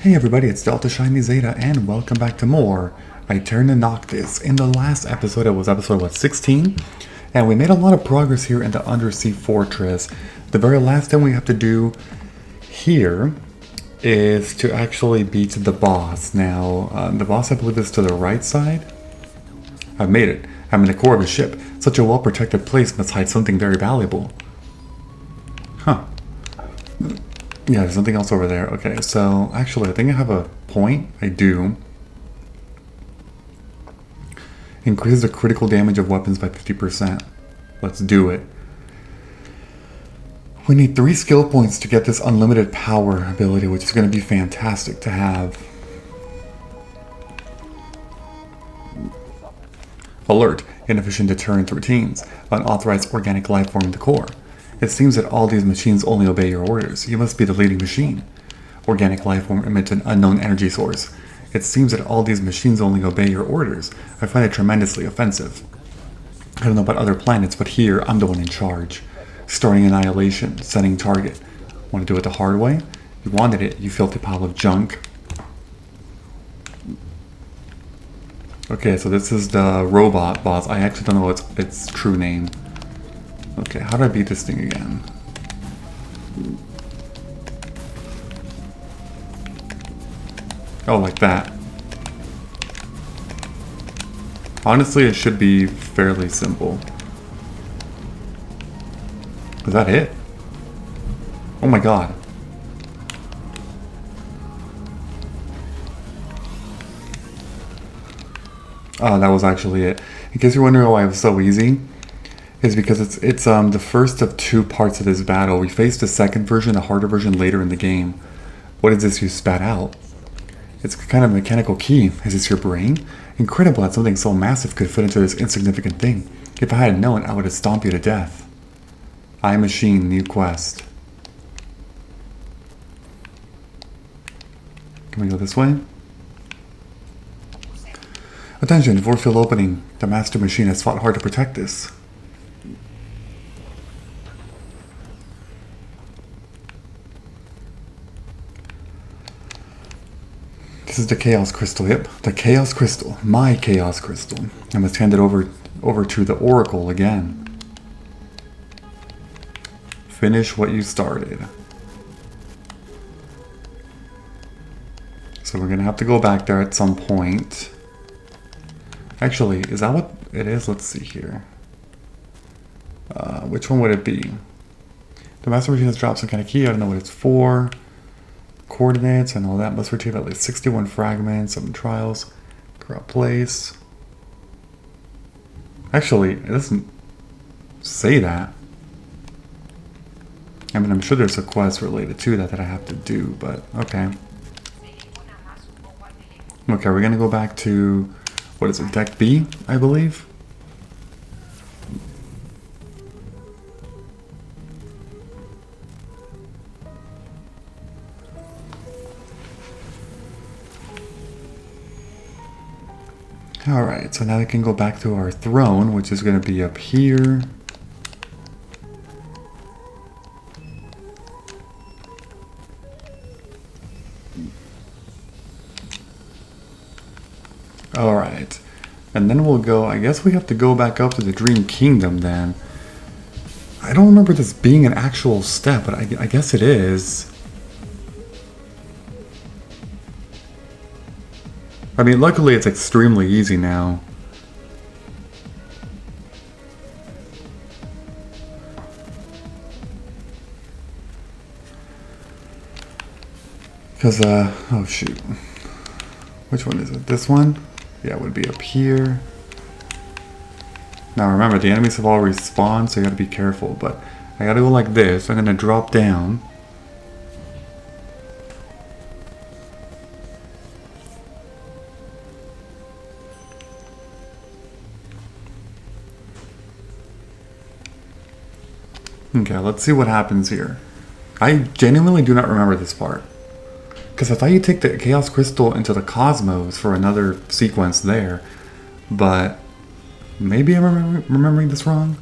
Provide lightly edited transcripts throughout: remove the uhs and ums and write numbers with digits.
Hey everybody, it's Delta Shiny Zeta, and welcome back to more Aeterna Noctis. In the last episode, it was episode 16, and we made a lot of progress here in the undersea fortress. The very last thing we have to do here is to actually beat the boss. Now, the boss I believe is to the right side. I've made it. I'm in the core of a ship. Such a well-protected place must hide something very valuable. Huh. Yeah, there's something else over there. Okay, so actually, I think I have a point. I do. Increases the critical damage of weapons by 50%. Let's do it. We need 3 skill points to get this unlimited power ability, which is going to be fantastic to have. Alert. Inefficient deterrent routines. Unauthorized organic life form in the core. It seems that all these machines only obey your orders. You must be the leading machine. Organic life form emits an unknown energy source. It seems that all these machines only obey your orders. I find it tremendously offensive. I don't know about other planets, but here, I'm the one in charge. Starting annihilation, setting target. Want to do it the hard way? You wanted it, you filthy pile of junk. Okay, so this is the robot boss. I actually don't know its true name. Okay, how do I beat this thing again? Oh, like that. Honestly, it should be fairly simple. Is that it? Oh my god. Oh, that was actually it. In case you're wondering why it was so easy, is because it's the first of 2 parts of this battle. We faced the second version, the harder version, later in the game. What is this you spat out? It's kind of a mechanical key. Is this your brain? Incredible that something so massive could fit into this insignificant thing. If I had known, I would have stomped you to death. I Machine, new quest. Can we go this way? Attention, Vorfield opening. The Master Machine has fought hard to protect this. This is the Chaos Crystal. Yep, the Chaos Crystal. My Chaos Crystal. I must hand it over to the Oracle again. Finish what you started. So we're going to have to go back there at some point. Actually, is that what it is? Let's see here. Which one would it be? The Master Machine has dropped some kind of key. I don't know what it's for. Coordinates and all that. Must retrieve at least 61 fragments, 7 trials. Corrupt place. Actually, it doesn't say that. I mean, I'm sure there's a quest related to that I have to do, but okay. Okay, we're gonna go back to, what is it, Deck B, I believe? Alright, so now we can go back to our throne, which is going to be up here. Alright, and then we'll go, I guess we have to go back up to the Dream Kingdom then. I don't remember this being an actual step, but I guess it is. I mean, luckily it's extremely easy now. Because, oh shoot. Which one is it? This one? Yeah, it would be up here. Now remember, the enemies have all respawned, so you gotta be careful, but I gotta go like this. I'm gonna drop down. Okay, let's see what happens here. I genuinely do not remember this part. Because I thought you take the Chaos Crystal into the Cosmos for another sequence there. But maybe I'm remembering this wrong?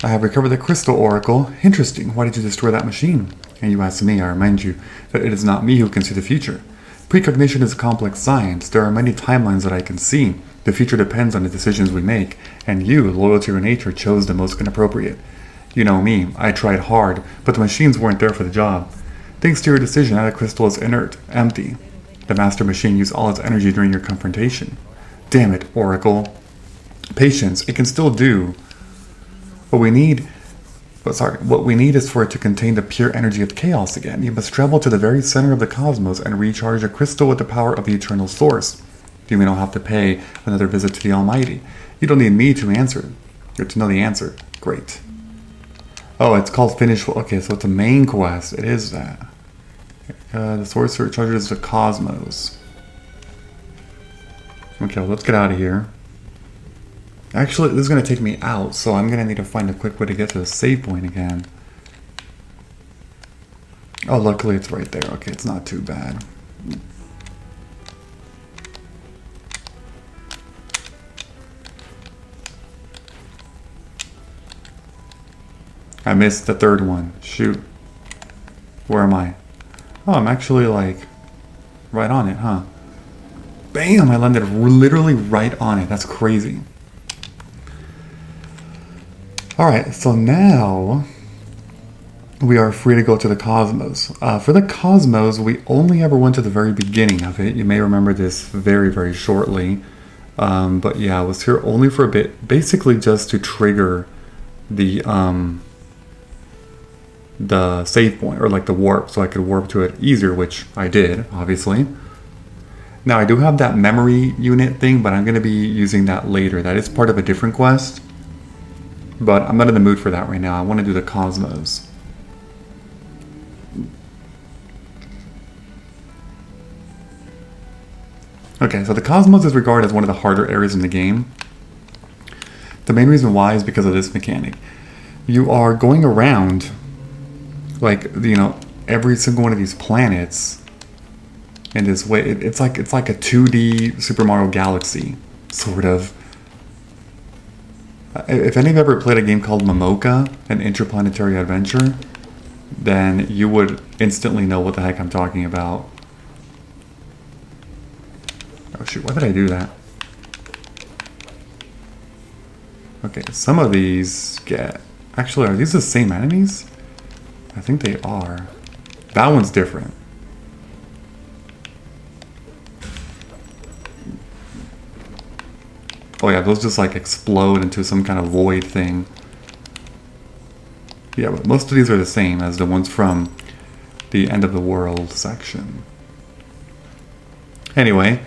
I have recovered the crystal oracle. Interesting. Why did you destroy that machine? And you ask me, I remind you that it is not me who can see the future. Precognition is a complex science. There are many timelines that I can see. The future depends on the decisions we make, and you, loyal to your nature, chose the most inappropriate. You know me. I tried hard, but the machines weren't there for the job. Thanks to your decision, the crystal is inert, empty. The master machine used all its energy during your confrontation. Damn it, Oracle. Patience, it can still do. What we need is for it to contain the pure energy of chaos again. You must travel to the very center of the cosmos and recharge a crystal with the power of the eternal source. You may not have to pay another visit to the Almighty. You don't need me to answer, or to know the answer. Great. Oh, it's called Finish. Okay, so it's a main quest. It is that. The sorcerer charges the cosmos. Okay, well, let's get out of here. Actually, this is going to take me out, so I'm going to need to find a quick way to get to the save point again. Oh, luckily it's right there. Okay, it's not too bad. I missed the third one. Shoot. Where am I? Oh, I'm actually like right on it, huh? Bam! I landed literally right on it. That's crazy. Alright, so now we are free to go to the cosmos. For the cosmos, we only ever went to the very beginning of it. You may remember this very, very shortly. But yeah, I was here only for a bit. Basically just to trigger the save point, or like the warp, so I could warp to it easier, which I did, obviously. Now I do have that memory unit thing, but I'm going to be using that later. That is part of a different quest, but I'm not in the mood for that right now. I want to do the cosmos. Okay, so the cosmos is regarded as one of the harder areas in the game. The main reason why is because of this mechanic. You are going around, like, you know, every single one of these planets in this way. It's like a 2D Super Mario Galaxy, sort of. If any of you ever played a game called Momoka, an interplanetary adventure, then you would instantly know what the heck I'm talking about. Oh shoot, why did I do that? Okay, some of these get... Actually, are these the same enemies? I think they are. That one's different. Oh yeah, those just like explode into some kind of void thing. Yeah, but most of these are the same as the ones from the End of the World section. Anyway.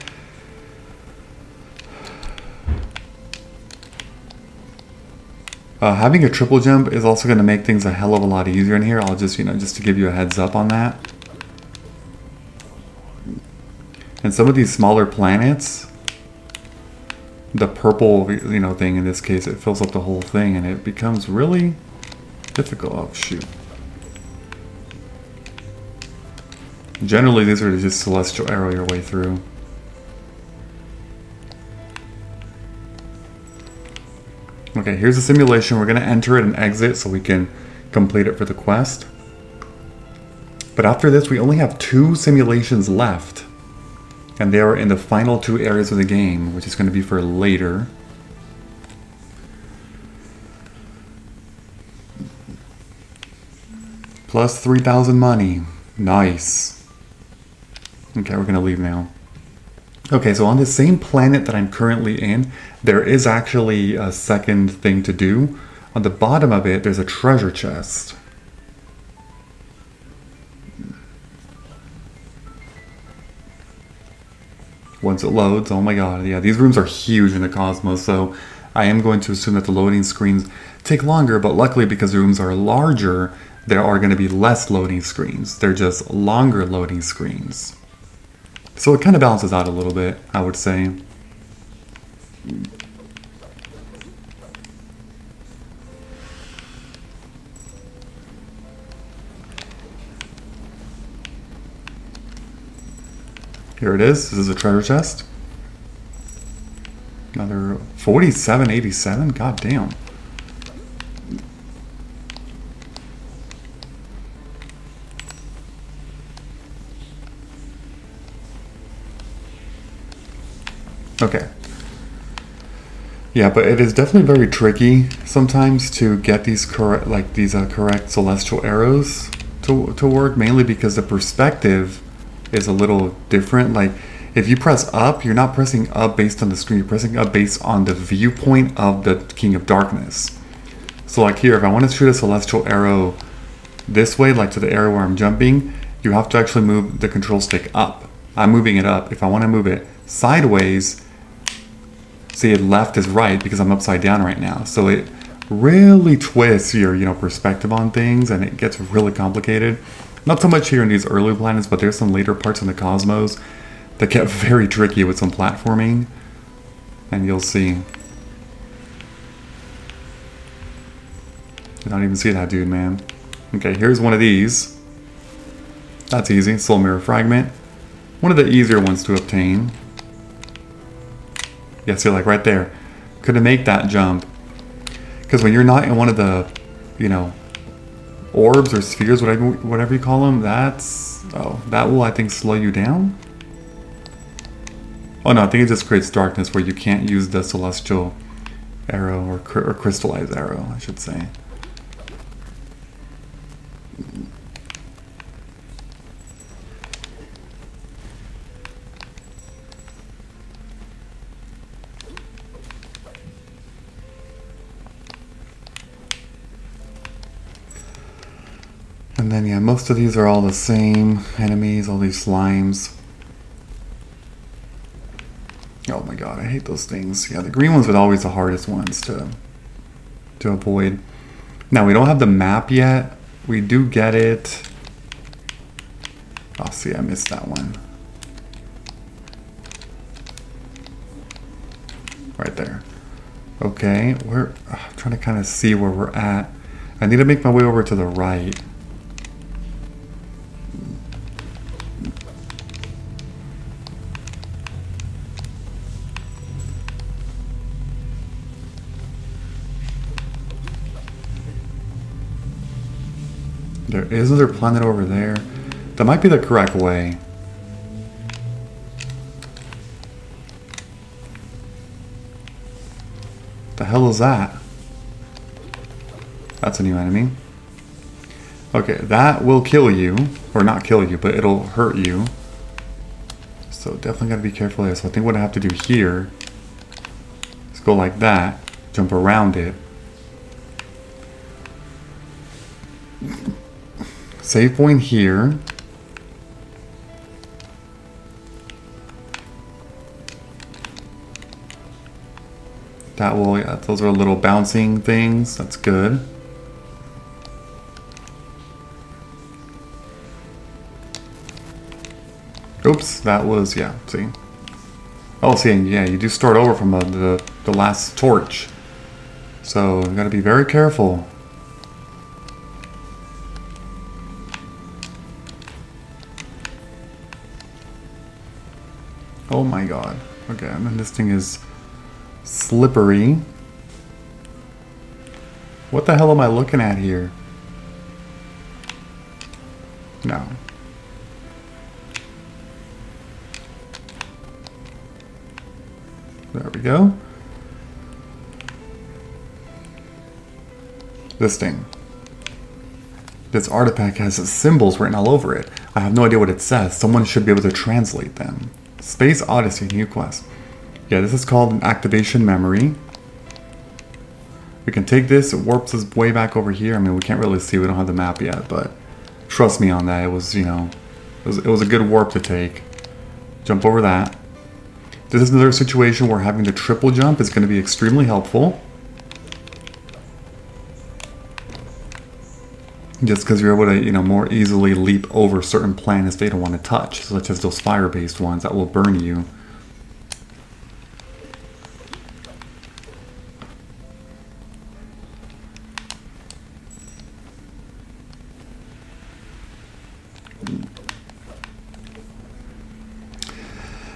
Having a triple jump is also going to make things a hell of a lot easier in here. I'll just, just to give you a heads up on that. And some of these smaller planets, the purple, thing in this case, it fills up the whole thing and it becomes really difficult. Oh, shoot. Generally, these are just celestial arrow your way through. Okay, here's the simulation. We're going to enter it and exit so we can complete it for the quest. But after this, we only have 2 simulations left. And they are in the final 2 areas of the game, which is going to be for later. Plus 3,000 money. Nice. Okay, we're going to leave now. Okay, so on the same planet that I'm currently in, there is actually a second thing to do. On the bottom of it, there's a treasure chest. Once it loads, oh my god, yeah, these rooms are huge in the cosmos, so I am going to assume that the loading screens take longer, but luckily because the rooms are larger, there are going to be less loading screens. They're just longer loading screens. So it kind of balances out a little bit, I would say. Here it is. This is a treasure chest. Another 4787. God damn. Okay. Yeah, but it is definitely very tricky sometimes to get these correct, correct celestial arrows to work. Mainly because the perspective is a little different. Like, if you press up, you're not pressing up based on the screen. You're pressing up based on the viewpoint of the King of Darkness. So, like here, if I want to shoot a celestial arrow this way, like to the area where I'm jumping, you have to actually move the control stick up. I'm moving it up. If I want to move it sideways, see, left is right because I'm upside down right now. So it really twists your perspective on things, and it gets really complicated. Not so much here in these early planets, but there's some later parts in the cosmos that get very tricky with some platforming, and you'll see. Did not even see that dude, man. Okay, here's one of these. That's easy. Soul Mirror Fragment. One of the easier ones to obtain. Yeah, see, like right there. Couldn't make that jump. Because when you're not in one of the, orbs or spheres, whatever you call them, that will, I think, slow you down. Oh no, I think it just creates darkness where you can't use the celestial arrow or crystallized arrow, I should say. And then, yeah, most of these are all the same enemies, all these slimes. Oh my god, I hate those things. Yeah, the green ones are always the hardest ones to avoid. Now, we don't have the map yet. We do get it. Oh, see, I missed that one. Right there. Okay, I'm trying to kind of see where we're at. I need to make my way over to the right. There is another planet over there. That might be the correct way. The hell is that? That's a new enemy. Okay, that will kill you. Or not kill you, but it'll hurt you. So definitely gotta be careful there. So I think what I have to do here is go like that. Jump around it. Save point here. That will, yeah, those are little bouncing things. That's good. Oops, that was, yeah, see. Oh, see, yeah, you do start over from the last torch. So, you gotta be very careful. Oh my god. Okay, and then this thing is slippery. What the hell am I looking at here? No. There we go. This thing. This artifact has symbols written all over it. I have no idea what it says. Someone should be able to translate them. Space Odyssey, new quest. Yeah, this is called an activation memory. We can take this, it warps us way back over here. I mean, we can't really see, we don't have the map yet, but trust me on that. It was, it was a good warp to take. Jump over that. This is another situation where having the triple jump is going to be extremely helpful. Just because you're able to, more easily leap over certain planets they don't want to touch, such as those fire-based ones that will burn you.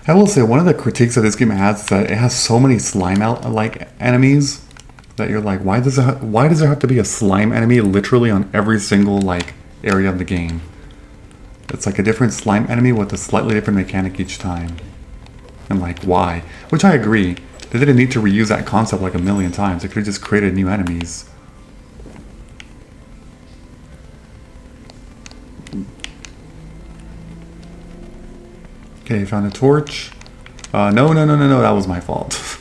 I will say, one of the critiques of this game has is that it has so many slime-like enemies that you're like, why does there have to be a slime enemy literally on every single area of the game? It's like a different slime enemy with a slightly different mechanic each time. And like, why? Which I agree. They didn't need to reuse that concept like a million times. They could have just created new enemies. Okay, found a torch. No, that was my fault.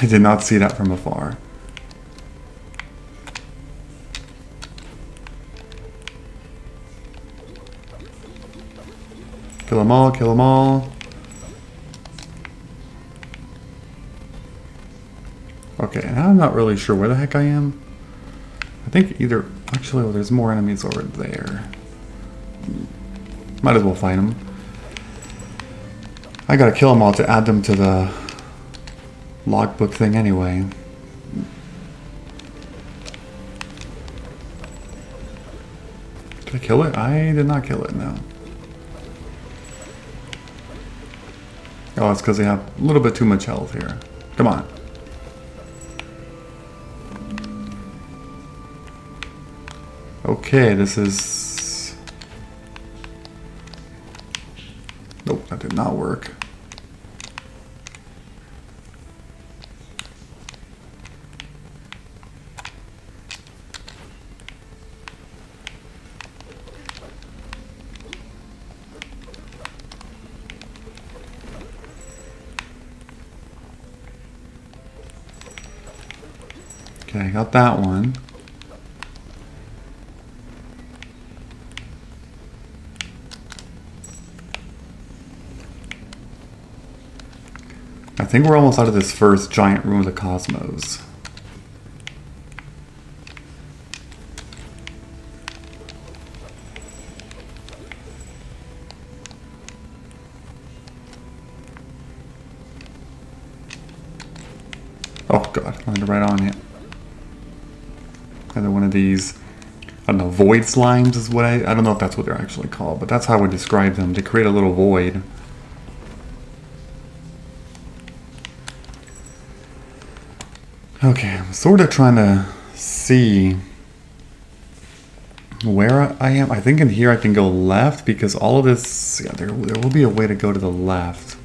I did not see that from afar. Kill them all, kill them all. Okay, now I'm not really sure where the heck I am. I think either... Actually, well, there's more enemies over there. Might as well fight them. I gotta kill them all to add them to the logbook thing anyway. Did I kill it? I did not kill it, no. Oh, it's because they have a little bit too much health here. Come on. Okay, this is... Nope, that did not work. Okay, I got that one. I think we're almost out of this first giant room of the cosmos. Oh god, landed right on it. Another one of these, I don't know, void slimes is what I don't know if that's what they're actually called, but that's how I would describe them. They create a little void. Okay, I'm sort of trying to see where I am. I think in here I can go left because all of this, yeah, there will be a way to go to the left.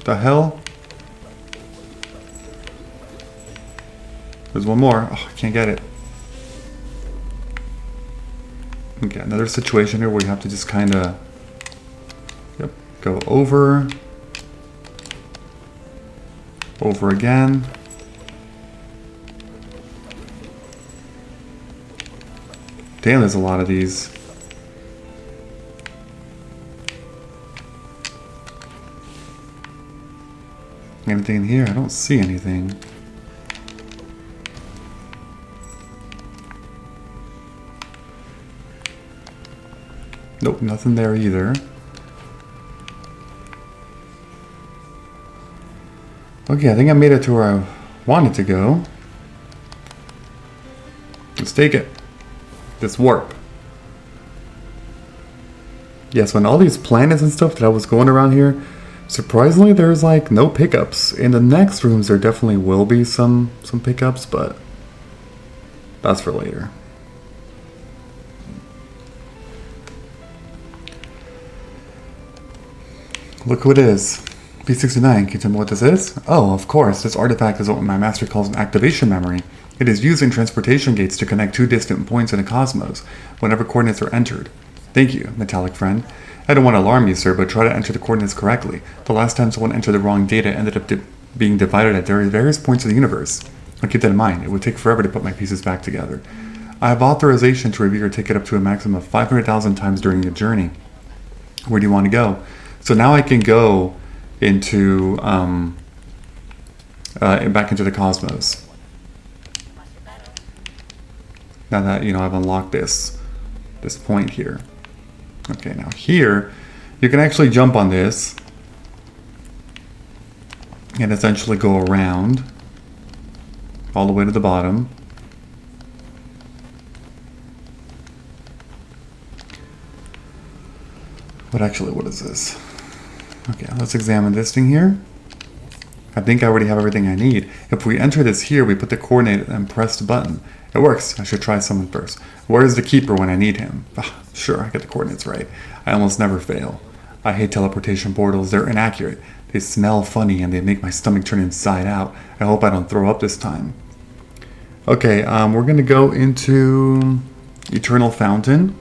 The hell? There's one more. Oh, I can't get it. Okay, another situation here where we have to just kind of... Yep, go over. Over again. Damn, there's a lot of these. Anything in here? I don't see anything. Nope, nothing there either. Okay, I think I made it to where I wanted to go. Let's take it. This warp. Yes, when all these planets and stuff that I was going around here, surprisingly there's like no pickups. In the next rooms there definitely will be some pickups, but that's for later. Look who it is. P69, can you tell me what this is? Oh, of course, this artifact is what my master calls an activation memory. It is used in transportation gates to connect two distant points in the cosmos, whenever coordinates are entered. Thank you, metallic friend. I don't want to alarm you, sir, but try to enter the coordinates correctly. The last time someone entered the wrong data ended up being divided at various points of the universe. I'll keep that in mind. It would take forever to put my pieces back together. I have authorization to review your ticket up to a maximum of 500,000 times during your journey. Where do you want to go? So now I can go into back into the cosmos. Now that I've unlocked this point here. Okay, now here you can actually jump on this and essentially go around all the way to the bottom. What is this? Okay, let's examine this thing here. I think I already have everything I need. If we enter this here, we put the coordinate and press the button. It works. I should try someone first. Where's the keeper when I need him? Sure, I get the coordinates right. I almost never fail. I hate teleportation portals. They're inaccurate. They smell funny and they make my stomach turn inside out. I hope I don't throw up this time. Okay, we're going to go into Eternal Fountain.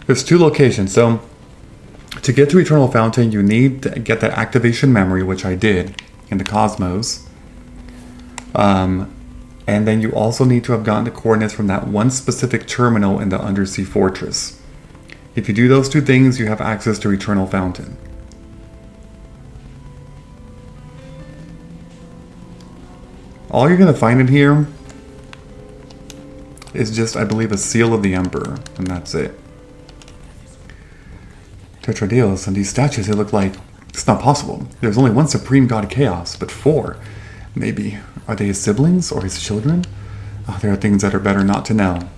There's 2 locations. So to get to Eternal Fountain, you need to get that activation memory, which I did in the Cosmos. And then you also need to have gotten the coordinates from that one specific terminal in the Undersea Fortress. If you do those 2 things, you have access to Eternal Fountain. All you're going to find in here is just, I believe, a seal of the Emperor, and that's it. Tetradios, and these statues, they look like it's not possible. There's only one supreme god Chaos, but 4. Maybe. Are they his siblings or his children? Oh, there are things that are better not to know.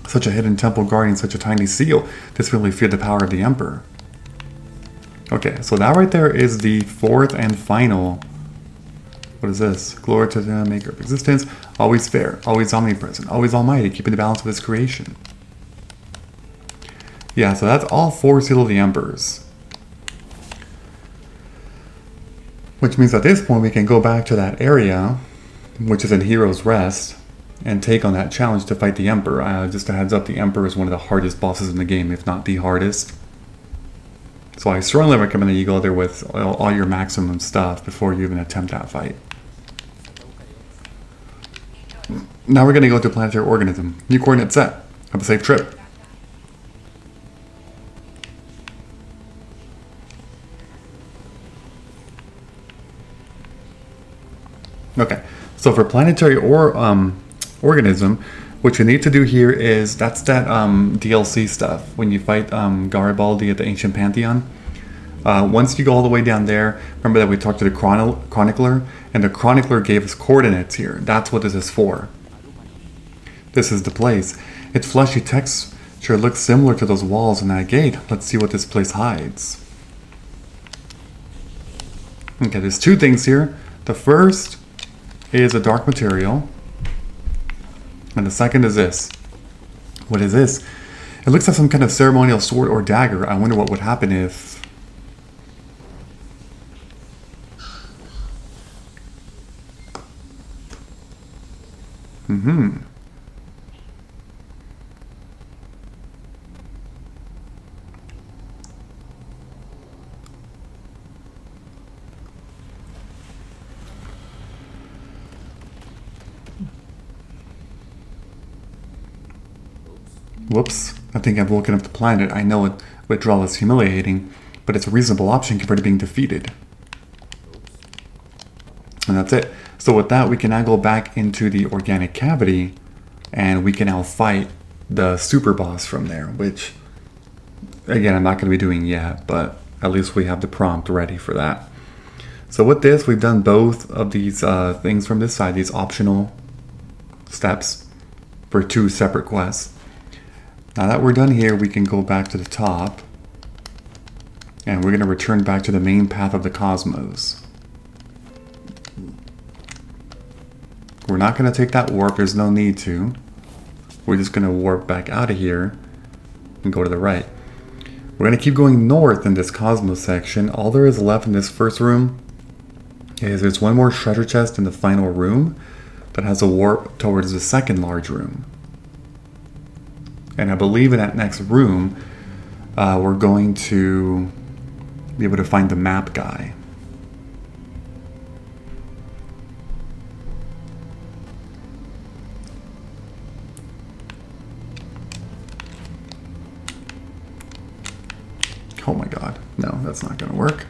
Such a hidden temple guarding such a tiny seal. This really feared the power of the Emperor. Okay, so that right there is the 4th and final. What is this? Glory to the maker of existence. Always fair, always omnipresent, always almighty, keeping the balance of his creation. Yeah, so that's all 4 Seal of the Emperors. Which means at this point we can go back to that area, which is in Hero's Rest, and take on that challenge to fight the Emperor. Just a heads up, the Emperor is one of the hardest bosses in the game, if not the hardest. So I strongly recommend that you go there with all your maximum stuff before you even attempt that fight. Now we're going to go to Planetary Organism. New coordinate set. Have a safe trip. Okay, so for Planetary Organism, what you need to do here is, that's that DLC stuff, when you fight Garibaldi at the Ancient Pantheon. Once you go all the way down there, remember that we talked to the Chronicler, and the Chronicler gave us coordinates here. That's what this is for. This is the place. Its fleshy texture looks similar to those walls in that gate. Let's see what this place hides. Okay, there's 2 things here. The first is a dark material, and the second is this. What is this? It looks like some kind of ceremonial sword or dagger. I wonder what would happen if... Whoops, I think I've woken up the planet. I know withdrawal is humiliating, but it's a reasonable option compared to being defeated. And that's it. So with that, we can now go back into the organic cavity, and we can now fight the super boss from there, which, again, I'm not going to be doing yet, but at least we have the prompt ready for that. So with this, we've done both of these things from this side, these optional steps for 2 separate quests. Now that we're done here, we can go back to the top, and we're going to return back to the main path of the Cosmos. We're not going to take that warp, there's no need to. We're just going to warp back out of here and go to the right. We're going to keep going north in this Cosmos section. All there is left in this first room is there's one more treasure chest in the final room that has a warp towards the second large room. And I believe in that next room, we're going to be able to find the map guy. Oh my god, no, that's not going to work.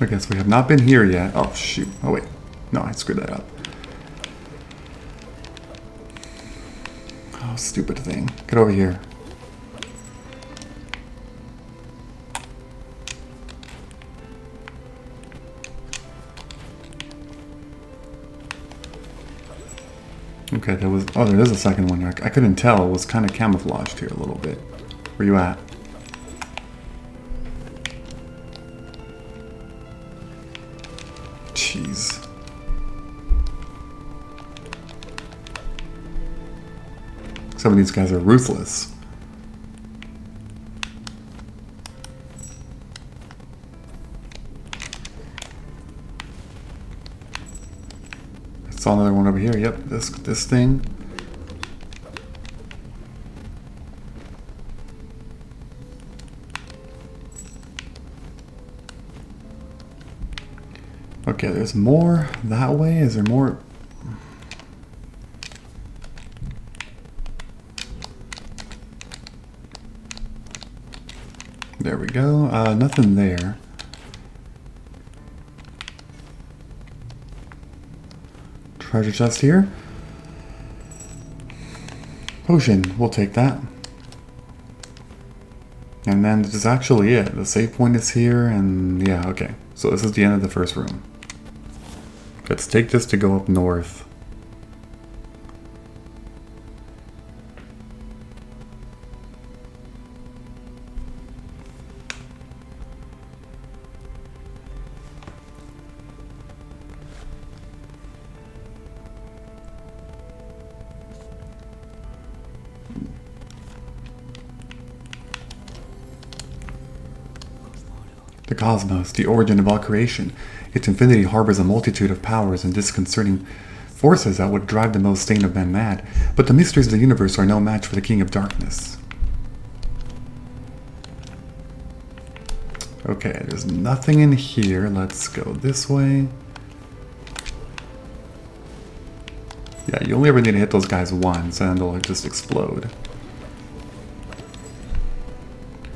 I guess we have not been here yet. Oh, shoot. Oh, wait. No, I screwed that up. Oh, stupid thing. Get over here. Okay, there was... Oh, there is a second one. I couldn't tell. It was kind of camouflaged here a little bit. Where you at? Jeez. Some of these guys are ruthless. I saw another one over here. Yep, this thing. Okay, there's more that way. Is there more? There we go. Nothing there. Treasure chest here. Potion, we'll take that. And then this is actually it. The save point is here, and yeah, okay. So this is the end of the first room. Let's take this to go up north. The cosmos, the origin of all creation. Its infinity harbors a multitude of powers and disconcerting forces that would drive the most sane of men mad. But the mysteries of the universe are no match for the King of Darkness. Okay, there's nothing in here. Let's go this way. Yeah, you only ever need to hit those guys once and they'll just explode.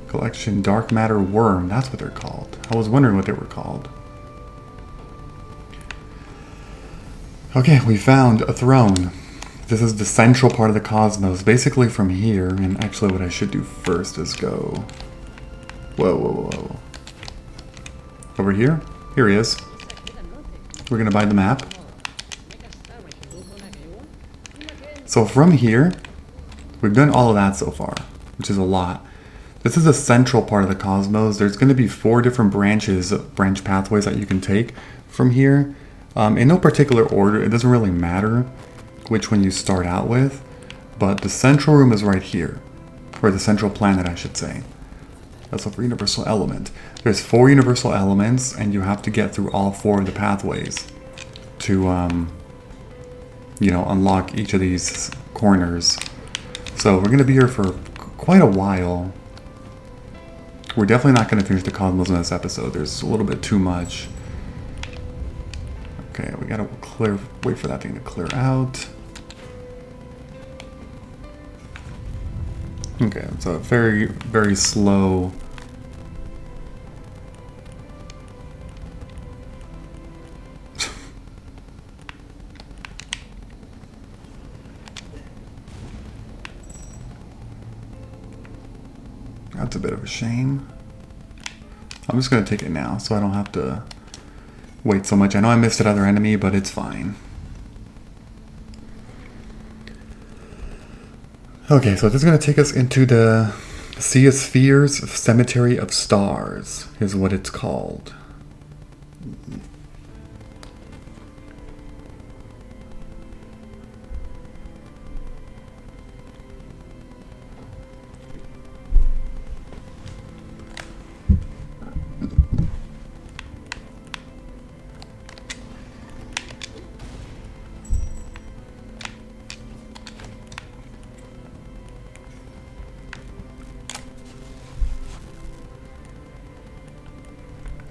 Collection Dark Matter Worm, that's what they're called. I was wondering what they were called. Okay, we found a throne. This is the central part of the cosmos. Basically from here, and actually what I should do first is go... Whoa, whoa, whoa. Over here? Here he is. We're gonna buy the map. So from here, we've done all of that so far, which is a lot. This is a central part of the cosmos. There's going to be 4 different branch pathways that you can take from here. In no particular order, it doesn't really matter which one you start out with, but the central room is right here, or the central planet, I should say. That's a universal element. There's 4 universal elements, and you have to get through all 4 of the pathways to, you know, unlock each of these corners. So we're going to be here for quite a while. We're definitely not going to finish the cosmos in this episode. There's a little bit too much. Okay, we gotta wait for that thing to clear out. Okay, it's a very, very slow... That's a bit of a shame. I'm just going to take it now so I don't have to wait so much. I know I missed another enemy, but it's fine. Okay, so this is going to take us into the Sea of Spheres Cemetery of Stars, is what it's called.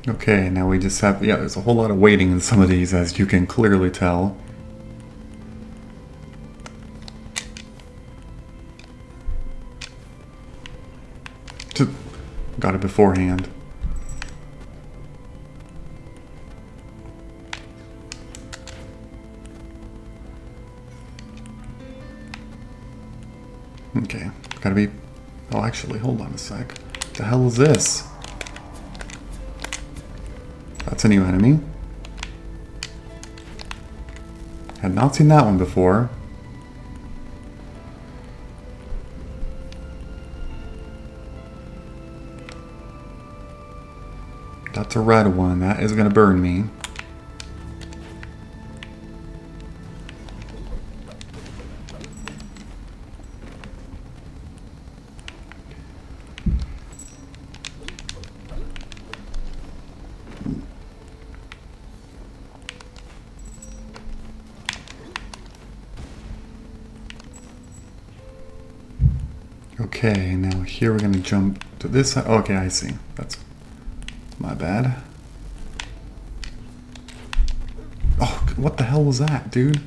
Okay, now we just have, yeah, there's a whole lot of waiting in some of these, as you can clearly tell. Got it beforehand. Okay, gotta be, oh actually, hold on a sec. What the hell is this? That's a new enemy. Had not seen that one before. That's a red one. That is going to burn me. Okay, now here we're going to jump to this side. Okay, I see. That's my bad. Oh, what the hell was that, dude?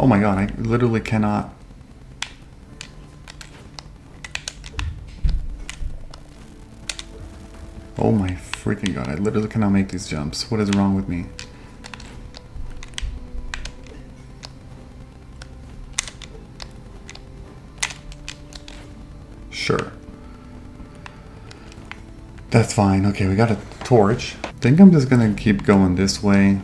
Oh my god, I literally cannot. Oh my freaking god, I literally cannot make these jumps. What is wrong with me? Sure. That's fine. Okay, we got a torch. I think I'm just gonna keep going this way.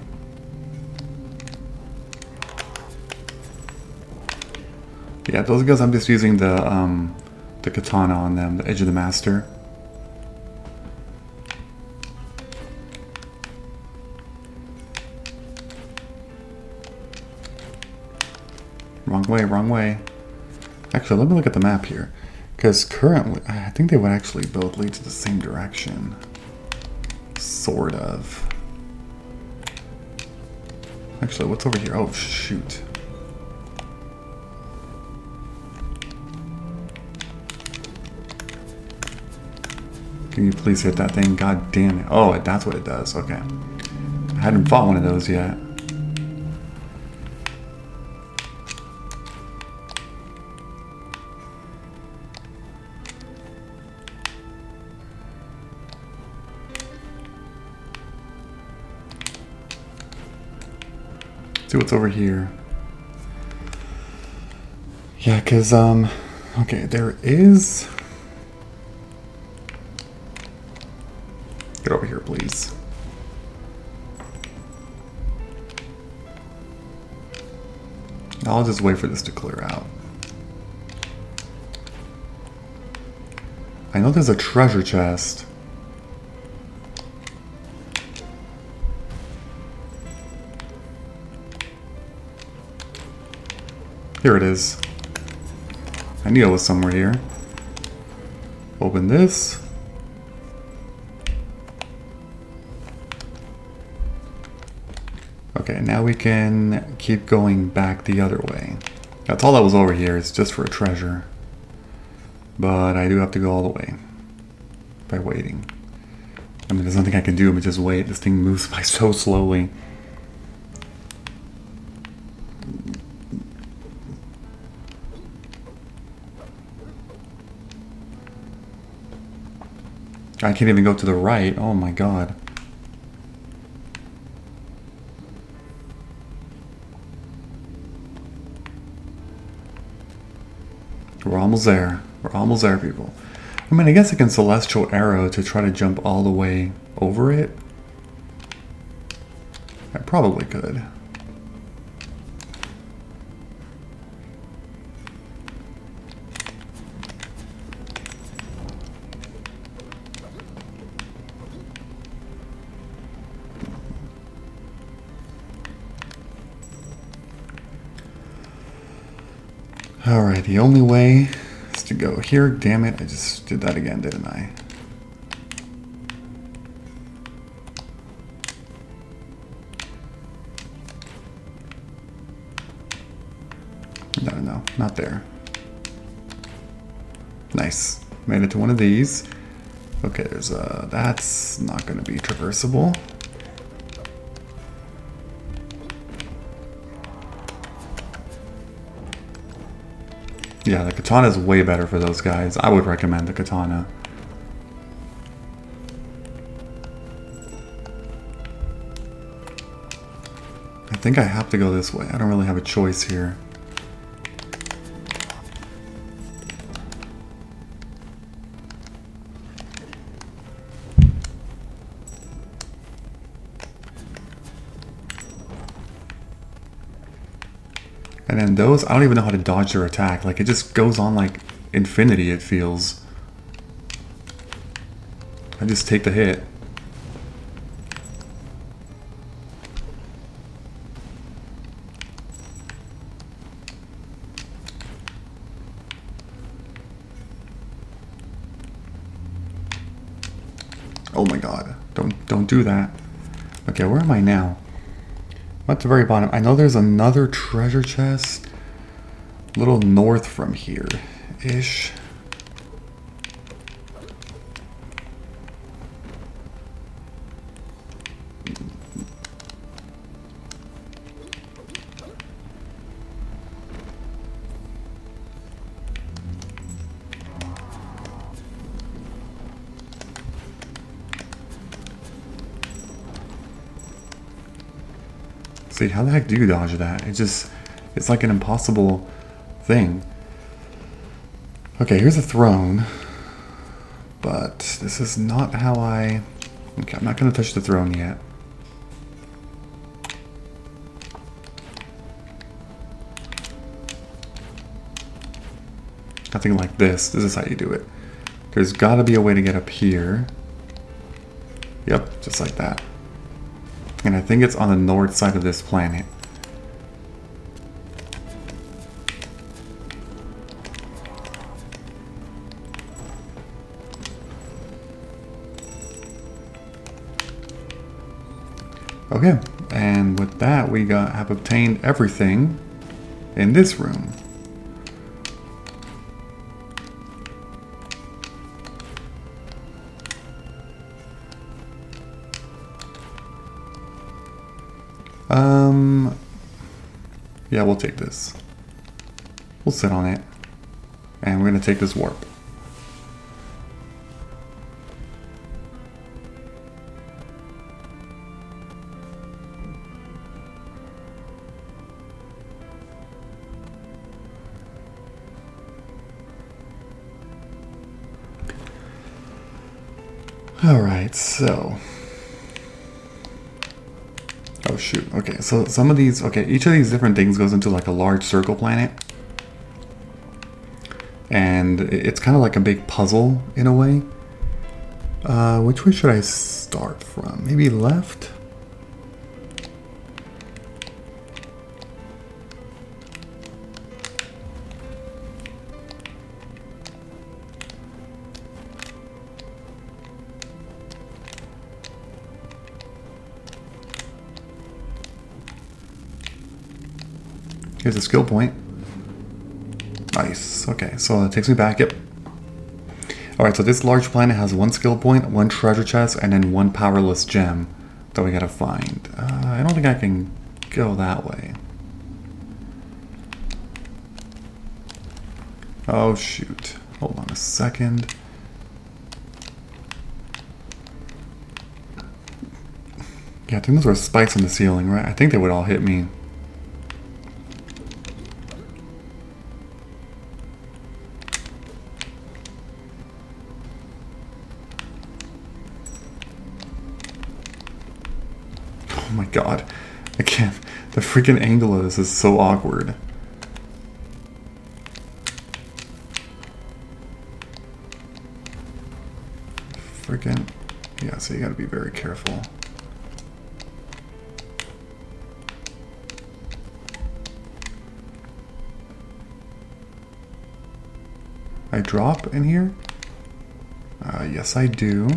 Yeah, those guys, I'm just using the katana on them, the edge of the master. Wrong way, wrong way. Actually, let me look at the map here. Because currently, I think they would actually both lead to the same direction. Sort of. Actually, what's over here? Oh, shoot. Can you please hit that thing? God damn it. Oh, that's what it does. Okay. I hadn't fought one of those yet. See what's over here. Yeah, because, okay, there is... Get over here, please. I'll just wait for this to clear out. I know there's a treasure chest. Here it is. I knew it was somewhere here. Open this. Okay, now we can keep going back the other way. That's all that was over here. It's just for a treasure. But I do have to go all the way. By waiting. I mean, there's nothing I can do but just wait. This thing moves by so slowly. I can't even go to the right. Oh my god. We're almost there. We're almost there, people. I mean, I guess I can Celestial Arrow to try to jump all the way over it. I probably could. Alright, the only way is to go here. Damn it, I just did that again, didn't I? No, not there. Nice. Made it to one of these. Okay, there's that's not going to be traversable. Yeah, the katana is way better for those guys. I would recommend the katana. I think I have to go this way. I don't really have a choice here. And then those, I don't even know how to dodge their attack. Like, it just goes on like infinity, it feels. I just take the hit. Oh my god. Don't do that. Okay, where am I now? I'm at the very bottom. I know there's another treasure chest a little north from here-ish. See, how the heck do you dodge that? It's like an impossible thing. Okay, here's a throne. But this is not how I... Okay, I'm not going to touch the throne yet. Nothing like this. This is how you do it. There's got to be a way to get up here. Yep, just like that. And I think it's on the north side of this planet. Okay, and with that we have obtained everything in this room. Yeah, we'll take this. We'll sit on it. And we're going to take this warp. Alright, so... Oh shoot, okay, so some of these, okay, each of these different things goes into like a large circle planet. And it's kind of like a big puzzle in a way. Which way should I start from? Maybe left? Here's a skill point. Nice. Okay, so it takes me back. Yep. Alright, so this large planet has one skill point, one treasure chest, and then one powerless gem that we gotta find. I don't think I can go that way. Oh, shoot. Hold on a second. Yeah, I think those were spikes on the ceiling, right? I think they would all hit me. Oh my god. I can't. The freaking angle of this is so awkward. Freaking. Yeah, so you gotta be very careful. I drop in here? Yes, I do.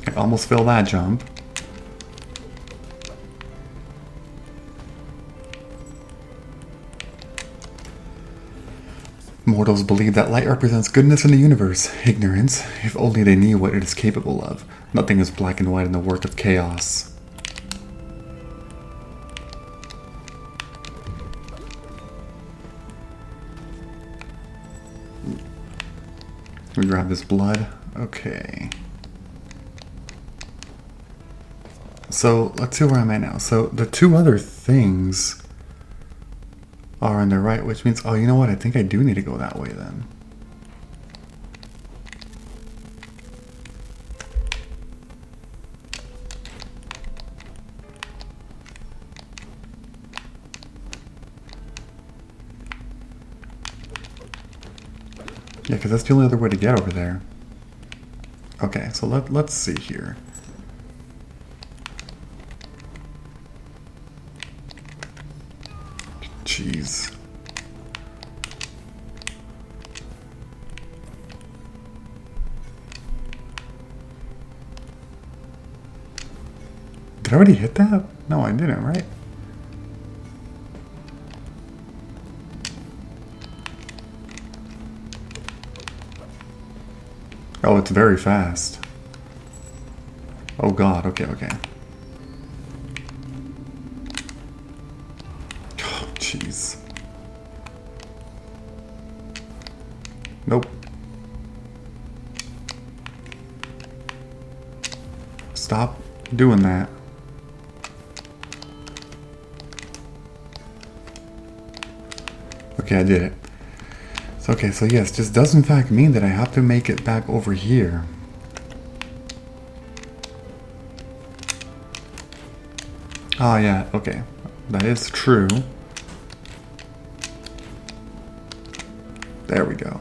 I almost failed that jump. Mortals believe that light represents goodness in the universe. Ignorance, if only they knew what it is capable of. Nothing is black and white in the work of chaos. We grab this blood. Okay. So let's see where I'm at now. So the two other things are on the right, which means, oh, you know what? I think I do need to go that way then. Yeah, because that's the only other way to get over there. Okay, so let's see here. Jeez. Did I already hit that? No, I didn't, right? Oh, it's very fast. Oh god, okay, okay. Oh, jeez. Nope. Stop doing that. Okay, I did it. So, okay, so yes, this does in fact mean that I have to make it back over here. Ah, yeah, okay. That is true. There we go.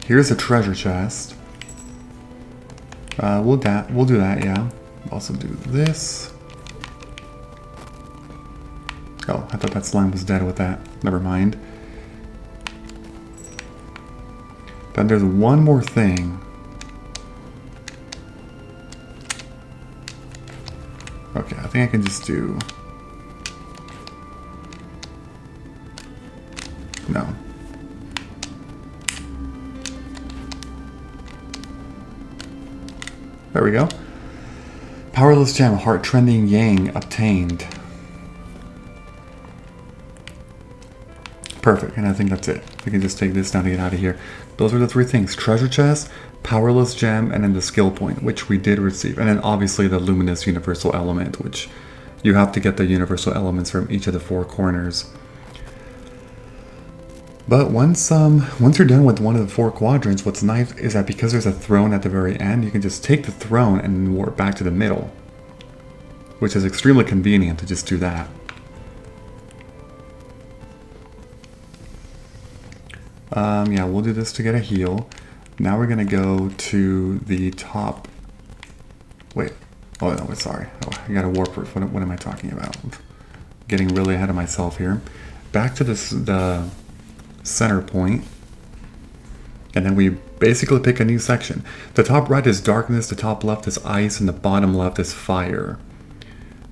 Here's a treasure chest. We'll do that, yeah. Also do this. Oh, I thought that slime was dead with that. Never mind. Then there's one more thing. Okay, I think I can just do... No. There we go. Powerless gem, heart trending yang obtained. Perfect, and I think that's it. We can just take this down to get out of here. Those are the three things: treasure chest, powerless gem, and then the skill point, which we did receive. And then obviously the luminous universal element, which you have to get the universal elements from each of the four corners. But once you're done with one of the four quadrants, what's nice is that because there's a throne at the very end, you can just take the throne and warp back to the middle, which is extremely convenient to just do that. Yeah, we'll do this to get a heal. Now we're gonna go to the top. Wait. Oh no, sorry. Oh, I got a warp. What am I talking about? Getting really ahead of myself here. Back to the center point, and then we basically pick a new section. The top right is darkness, the top left is ice, and the bottom left is fire.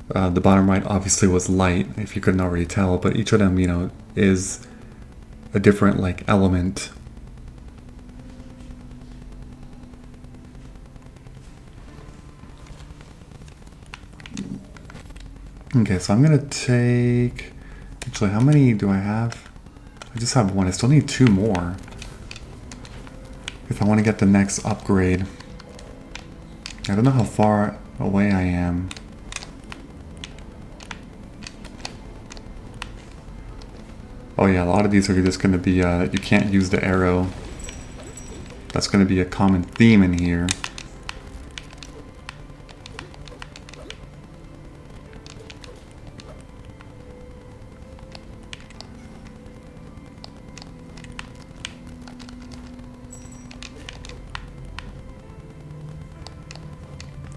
The bottom right obviously was light, if you couldn't already tell, but each of them, you know, is a different like element. Okay, so I'm gonna take, actually, how many do I have? I just have one. I still need two more if I want to get the next upgrade. I don't know how far away I am. Oh yeah, a lot of these are just going to be, you can't use the arrow. That's going to be a common theme in here.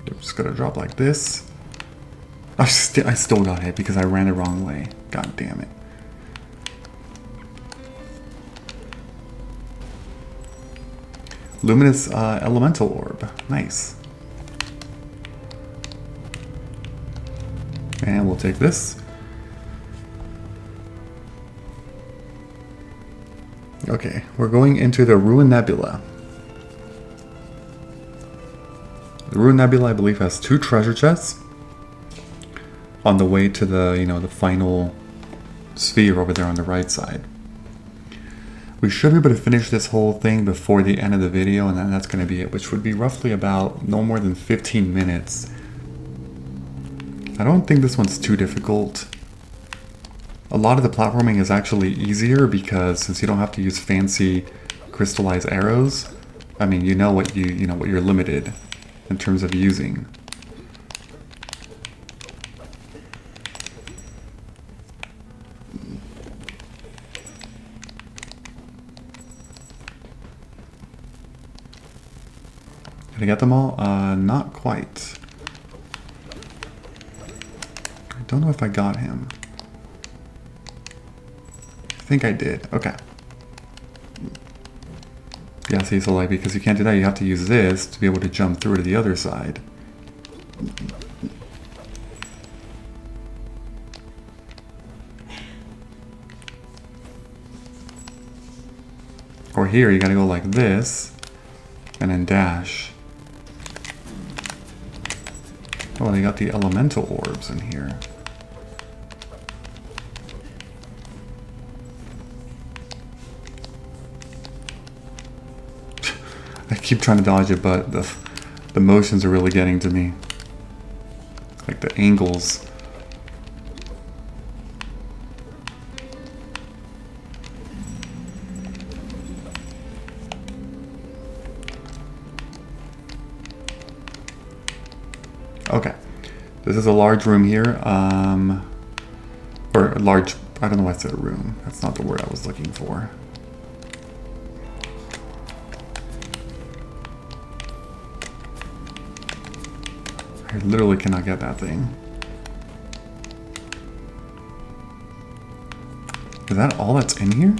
I'm just going to drop like this. I still got hit because I ran the wrong way. God damn it. Luminous elemental orb. Nice. And we'll take this. Okay, we're going into the Ruin Nebula. The Ruin Nebula, I believe, has 2 treasure chests on the way to the, you know, the final sphere over there on the right side. We should be able to finish this whole thing before the end of the video, and then that's going to be it, which would be roughly about no more than 15 minutes. I don't think this one's too difficult. A lot of the platforming is actually easier because since you don't have to use fancy crystallized arrows, I mean, you know what you're limited in terms of using. get them all? Not quite. I don't know if I got him. I think I did. Okay. Yeah, see, so like, because you can't do that, you have to use this to be able to jump through to the other side. Or here, you gotta go like this, and then dash. Oh, they got the elemental orbs in here. I keep trying to dodge it, but the motions are really getting to me. Like the angles. Okay, this is a large room here, or a large, I don't know why I said room. That's not the word I was looking for. I literally cannot get that thing. Is that all that's in here?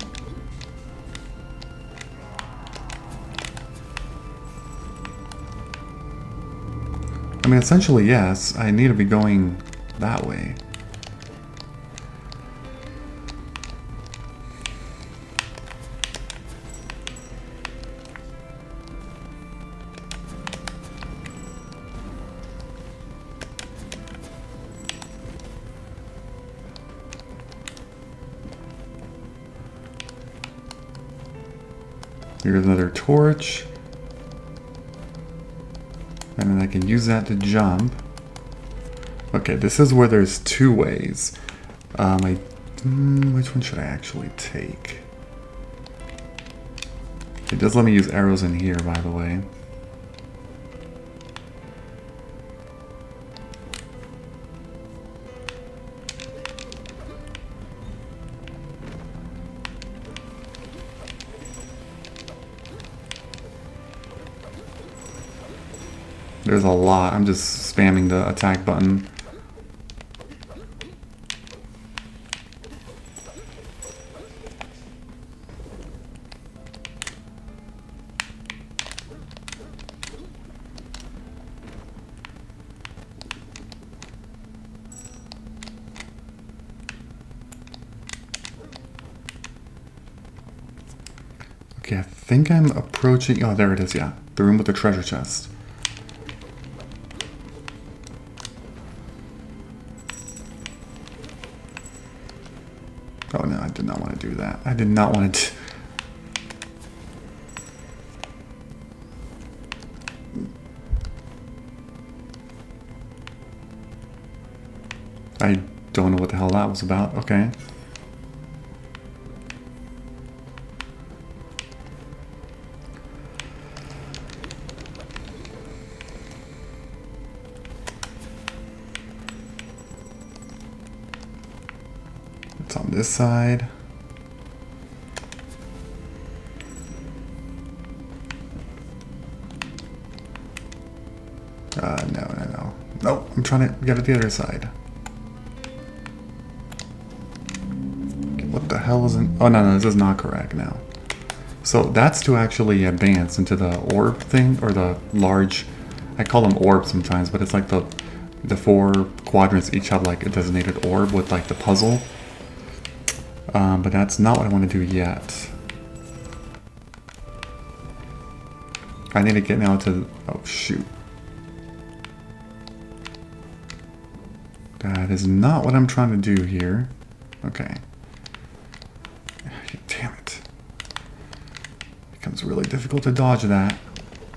I mean, essentially, yes. I need to be going that way. Here's another torch. And then I can use that to jump. Okay, this is where there's two ways. Which one should I actually take? It does let me use arrows in here, by the way. There's a lot. I'm just spamming the attack button. Okay, I think I'm approaching... Oh, there it is, yeah. The room with the treasure chest. Oh no, I did not want to do that. I did not want to... I don't know what the hell that was about. Okay. It's on this side. No. Nope, I'm trying to get it the other side. Okay, what the hell is in... Oh, no, this is not correct now. So that's to actually advance into the orb thing, or the large... I call them orbs sometimes, but it's like the four quadrants each have like a designated orb with like the puzzle. But that's not what I want to do yet. I need to get now to... Oh, shoot. That is not what I'm trying to do here. Okay. Damn it. It becomes really difficult to dodge that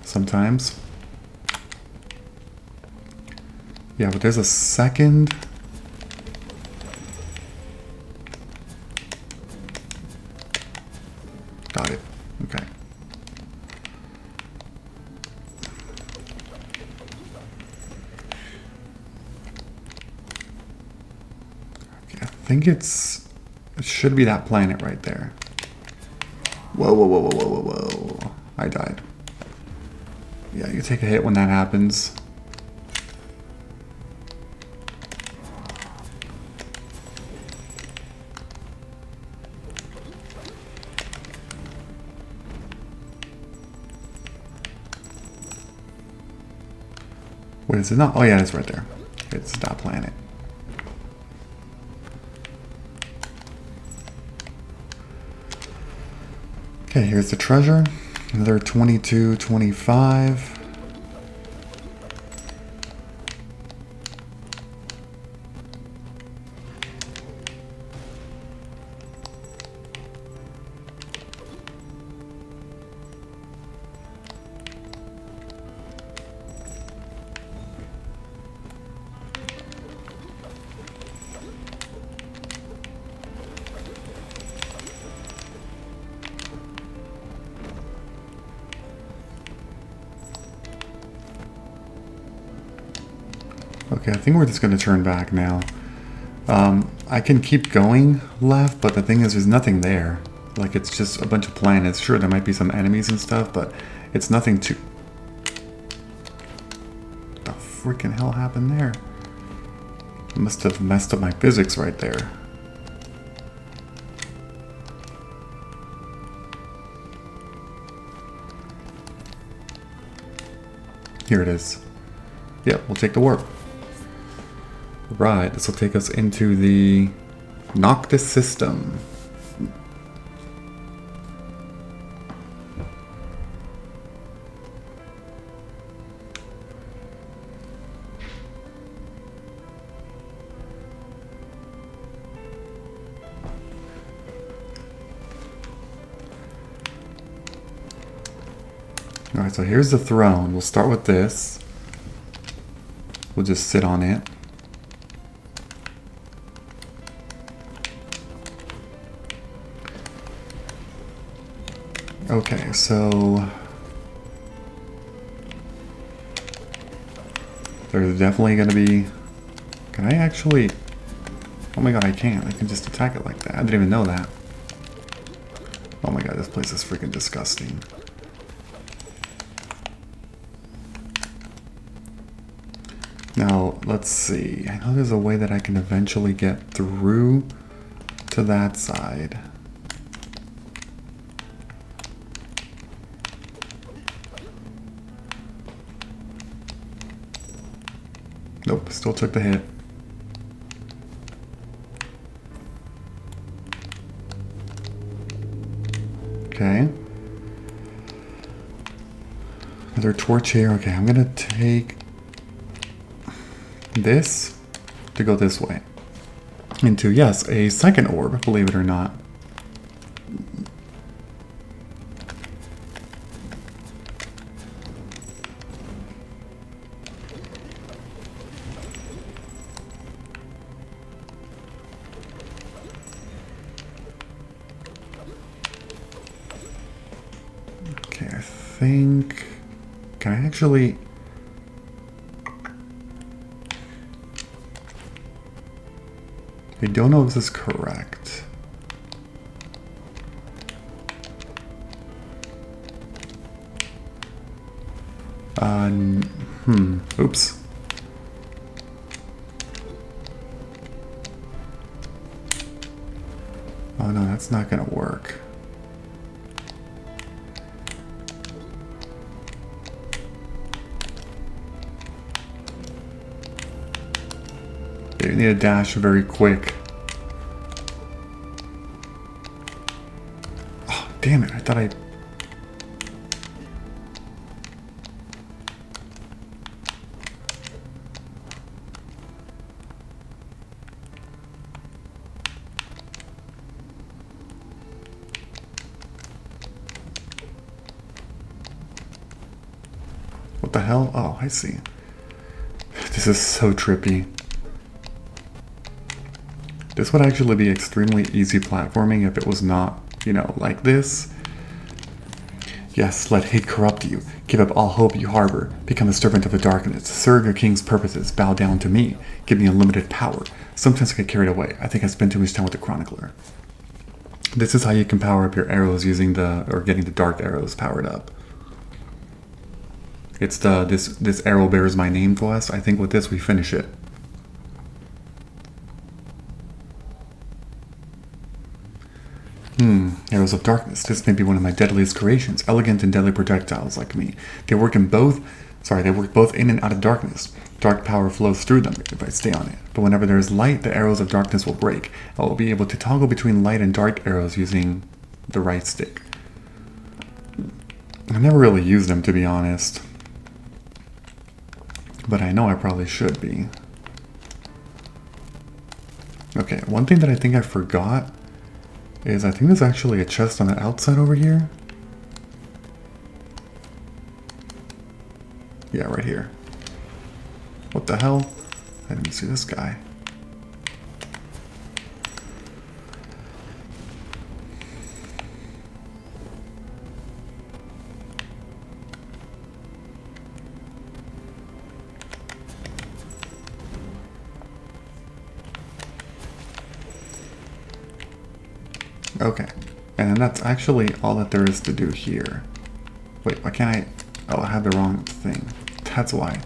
sometimes. Yeah, but there's a second... Got it. Okay. I think it should be that planet right there. Whoa. I died. Yeah, you take a hit when that happens. Wait, is it not? Oh yeah, it's right there. It's that planet. Okay, here's the treasure. Another 22, 25. Okay, I think we're just going to turn back now. I can keep going left, but the thing is there's nothing there. Like, it's just a bunch of planets. Sure, there might be some enemies and stuff, but it's nothing too... What the freaking hell happened there? I must have messed up my physics right there. Here it is. Yep, we'll take the warp. Right, this will take us into the Noctis system. Alright, so here's the throne. We'll start with this. We'll just sit on it. Okay, so there's definitely going to be... Can I actually... Oh my god, I can't. I can just attack it like that. I didn't even know that. Oh my god, this place is freaking disgusting. Now, let's see. I know there's a way that I can eventually get through to that side. Nope, still took the hit. Okay. Another torch here. Okay, I'm gonna take this to go this way. Into, yes, a second orb, believe it or not. Okay, I think... Can I actually... I don't know if this is correct. Oops. Oh no, that's not gonna work. You need a dash very quick. Oh, damn it. I thought I... What the hell? Oh, I see. This is so trippy. This would actually be extremely easy platforming if it was not, you know, like this. Yes, let hate corrupt you. Give up all hope you harbor. Become a servant of the darkness. Serve your king's purposes. Bow down to me. Give me unlimited power. Sometimes I get carried away. I think I spend too much time with the Chronicler. This is how you can power up your arrows using the, or getting the dark arrows powered up. It's this arrow bears my name quest. I think with this we finish it. Arrows of Darkness. This may be one of my deadliest creations. Elegant and deadly projectiles like me. They work both in and out of darkness. Dark power flows through them if I stay on it. But whenever there is light, the arrows of darkness will break. I will be able to toggle between light and dark arrows using the right stick. I never really used them, to be honest. But I know I probably should be. Okay, one thing that I think I forgot is I think there's actually a chest on the outside over here. Yeah, right here. What the hell? I didn't see this guy. Okay, and that's actually all that there is to do here. Wait, why can't I? Oh, I have the wrong thing. That's why.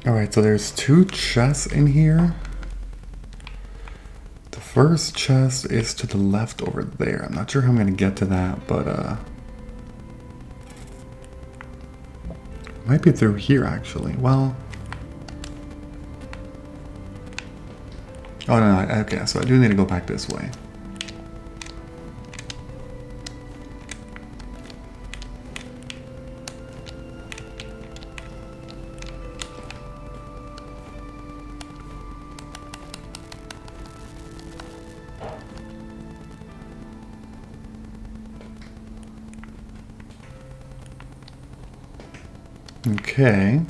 Alright, so there's 2 chests in here. The first chest is to the left over there. I'm not sure how I'm going to get to that, but might be through here actually. Well, oh no, okay, so I do need to go back this way. Okay.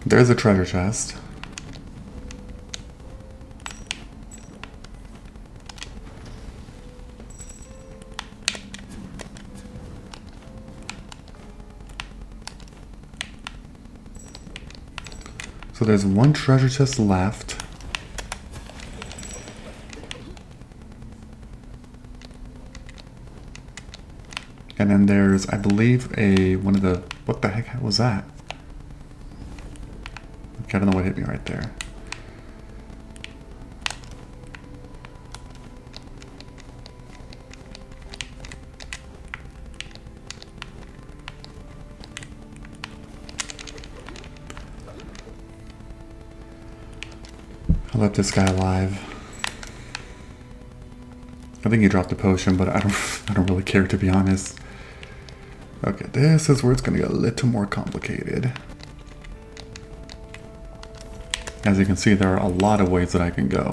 There's a treasure chest. So there's 1 treasure chest left. And then there's, I believe, one of the, what the heck was that? Okay, I don't know what hit me right there. I left this guy alive. I think he dropped a potion, but I don't really care, to be honest. Okay, this is where it's gonna get a little more complicated. As you can see, there are a lot of ways that I can go.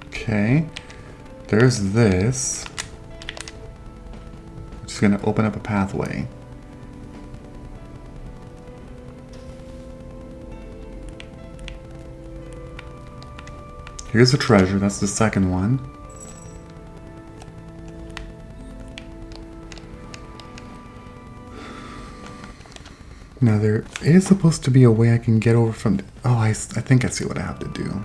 Okay, there's this, which is going to open up a pathway. Here's the treasure, that's the second one. Now there is supposed to be a way I can get over from the, oh, I think I see what I have to do.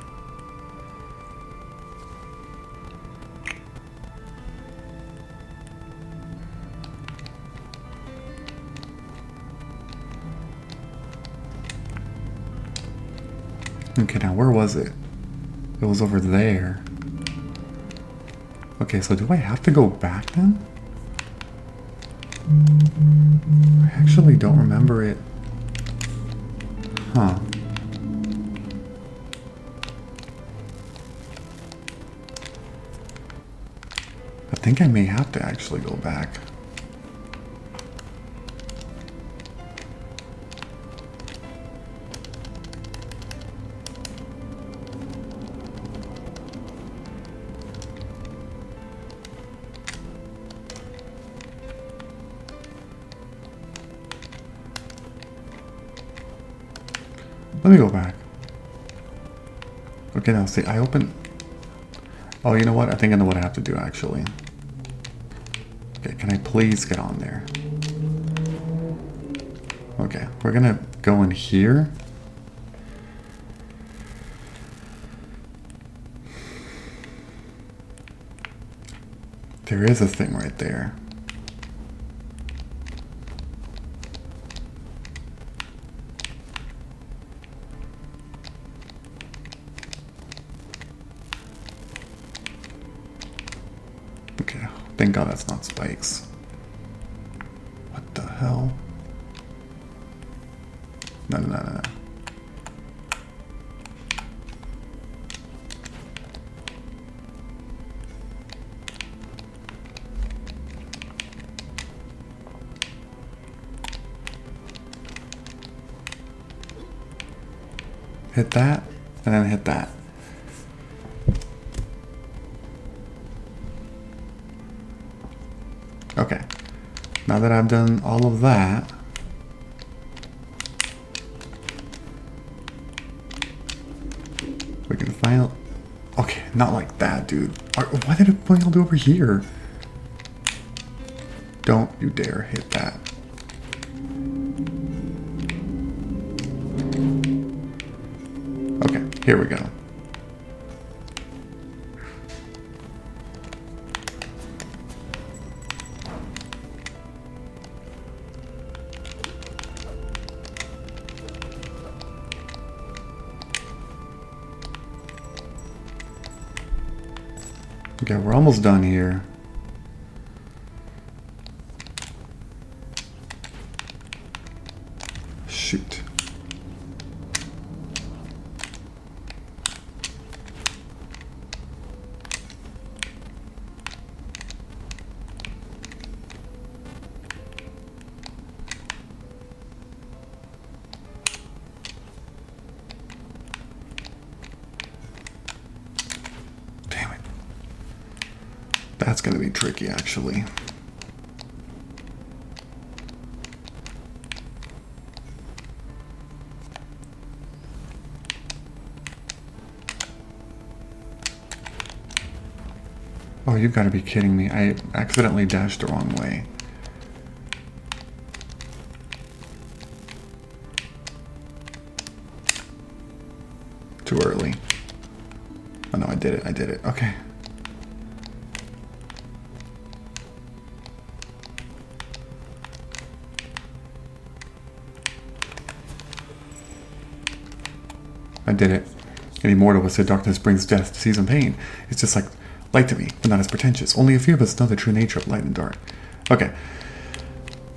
Okay, now where was it? It was over there. Okay, so do I have to go back then? I actually don't remember it. Huh. I think I may have to actually go back. Let me go back. Okay, now see, I open... Oh, you know what? I think I know what I have to do, actually. Okay, can I please get on there? Okay, we're gonna go in here. There is a thing right there. Okay, thank God that's not spikes. What the hell? No, no, no, no, no. Hit that, and then hit that. Okay, now that I've done all of that, we can finally... Okay, not like that, dude. Why did it point all the way over here? Don't you dare hit that. Okay, here we go. Okay, we're almost done here. Shoot. Damn it. That's gonna be tricky, actually. Oh, you've got to be kidding me. I accidentally dashed the wrong way. Too early. Oh no, I did it. I did it. Okay. I did it. An immortal would say darkness brings death, disease, and pain. It's just like light to me, but not as pretentious. Only a few of us know the true nature of light and dark. Okay.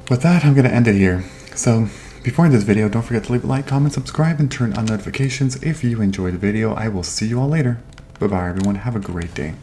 With that, I'm going to end it here. So, before I end this video, don't forget to leave a like, comment, subscribe, and turn on notifications if you enjoyed the video. I will see you all later. Bye-bye, everyone. Have a great day.